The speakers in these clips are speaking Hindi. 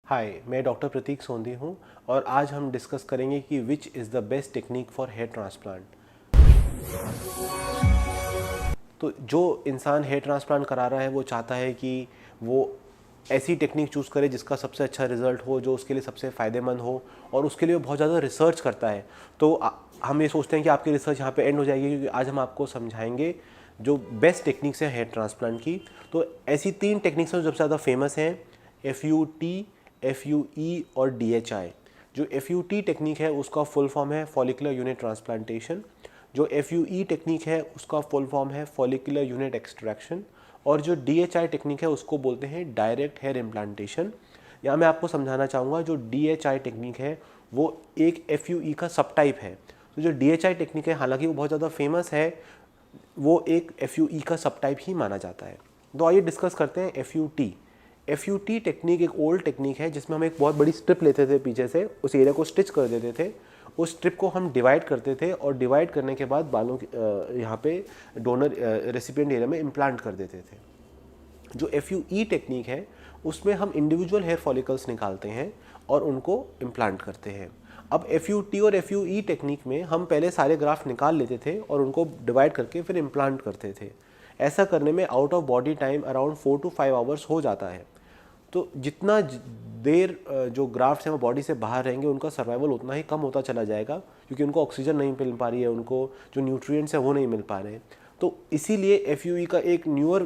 हाय, मैं डॉक्टर प्रतीक सोंधी हूँ और आज हम डिस्कस करेंगे कि which is the best technique for hair transplant. तो जो इंसान हेयर ट्रांसप्लांट करा रहा है वो चाहता है कि वो ऐसी टेक्निक चूज़ करे जिसका सबसे अच्छा रिजल्ट हो, जो उसके लिए सबसे फ़ायदेमंद हो, और उसके लिए बहुत ज़्यादा रिसर्च करता है। तो हम ये सोचते हैं कि आपकी रिसर्च यहाँ पे एंड हो जाएगी, क्योंकि आज हम आपको समझाएंगे जो बेस्ट टेक्निक्स हैं हेयर ट्रांसप्लांट की। तो ऐसी 3 टेक्निक्स हैं जो सबसे ज़्यादा फेमस हैं, FUT, FUE और DHI। जो FUT टेक्निक है उसका फुल फॉर्म है फॉलिकुलर यूनिट ट्रांसप्लांटेशन। जो FUE टेक्निक है उसका फुल फॉर्म है फॉलिकुलर यूनिट एक्सट्रैक्शन। और जो DHI टेक्निक है उसको बोलते हैं डायरेक्ट हेयर इम्प्लांटेशन। यहाँ मैं आपको समझाना चाहूँगा, जो DHI टेक्निक है वो एक FUE का सब टाइप है। तो जो DHI टेक्निक है, हालांकि वो बहुत ज़्यादा फेमस है, वो एक FUE का सब टाइप ही माना जाता है। तो आइए डिस्कस करते हैं FUT। FUT टेक्निक एक ओल्ड टेक्निक है जिसमें हम एक बहुत बड़ी स्ट्रिप लेते थे, पीछे से उस एरिया को स्टिच कर देते थे, उस स्ट्रिप को हम डिवाइड करते थे और डिवाइड करने के बाद बालों यहाँ पे डोनर रेसिपिएंट एरिया में इम्प्लांट कर देते थे। जो FUE टेक्निक है उसमें हम इंडिविजुअल हेयर फॉलिकल्स निकालते हैं और उनको इम्प्लांट करते हैं। अब FUT और FUE टेक्निक में हम पहले सारे ग्राफ्ट निकाल लेते थे और उनको डिवाइड करके फिर इम्प्लांट करते थे। ऐसा करने में out of body time around 4 to 5 hours हो जाता है। तो जितना देर जो ग्राफ्ट्स हैं वो बॉडी से बाहर रहेंगे, उनका सर्वाइवल उतना ही कम होता चला जाएगा, क्योंकि उनको ऑक्सीजन नहीं मिल पा रही है, उनको जो न्यूट्रिएंट्स हैं वो नहीं मिल पा रहे हैं। तो इसीलिए FUE का एक न्यूअर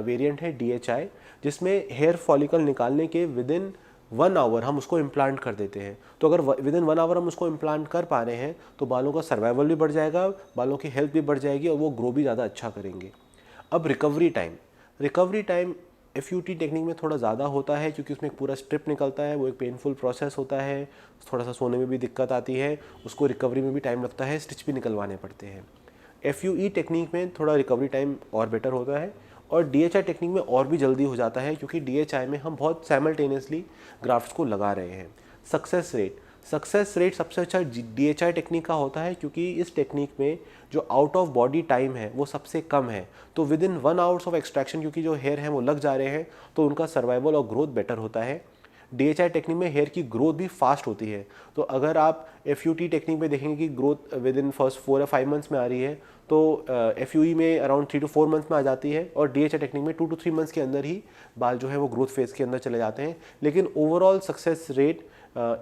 वेरिएंट है DHI, जिसमें हेयर फॉलिकल निकालने के विदिन 1 आवर हम उसको इम्प्लांट कर देते हैं। तो अगर विदिन 1 आवर हम उसको इम्प्लांट कर पा रहे हैं तो बालों का सर्वाइवल भी बढ़ जाएगा, बालों की हेल्थ भी बढ़ जाएगी और वो ग्रो भी ज़्यादा अच्छा करेंगे। अब रिकवरी टाइम FUT टेक्निक में थोड़ा ज़्यादा होता है, क्योंकि उसमें एक पूरा स्ट्रिप निकलता है, वो एक पेनफुल प्रोसेस होता है, थोड़ा सा सोने में भी दिक्कत आती है, उसको रिकवरी में भी टाइम लगता है, स्टिच भी निकलवाने पड़ते हैं। FUE टेक्निक में थोड़ा रिकवरी टाइम और बेटर होता है, और DHI टेक्निक में और भी जल्दी हो जाता है, क्योंकि DHI में हम बहुत साइमल्टेनियसली ग्राफ्ट्स को लगा रहे हैं। सक्सेस रेट सबसे अच्छा DHI टेक्निक का होता है, क्योंकि इस टेक्निक में जो आउट ऑफ बॉडी टाइम है वो सबसे कम है। तो विदिन 1 आवर्स ऑफ एक्सट्रैक्शन, क्योंकि जो हेयर हैं वो लग जा रहे हैं, तो उनका सर्वाइवल और ग्रोथ बेटर होता है। DHI टेक्निक में हेयर की ग्रोथ भी फास्ट होती है। तो अगर आप FUT टेक्निक में देखेंगे कि ग्रोथ विदिन फर्स्ट 4 या 5 मंथ्स में आ रही है, तो FUE में अराउंड 3 to 4 मंथ्स में आ जाती है, और DHI टेक्निक में 2 to 3 मंथ्स के अंदर ही बाल जो है वो ग्रोथ फेज के अंदर चले जाते हैं। लेकिन overall success rate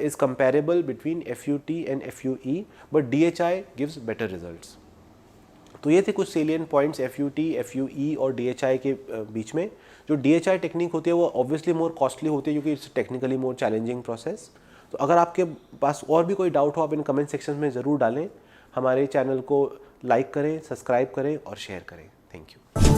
is comparable between FUT and FUE, but DHI gives better results. तो ये थे कुछ सेलियंट पॉइंट्स FUT, FUE और DHI के बीच में। जो DHI टेक्निक होती है वो ऑब्वियसली मोर कॉस्टली होती है, क्योंकि it's technically more challenging process. तो अगर आपके पास और भी कोई डाउट हो, आप इन कमेंट सेक्शन में ज़रूर डालें। हमारे चैनल को लाइक करें, सब्सक्राइब करें और शेयर करें। Thank you.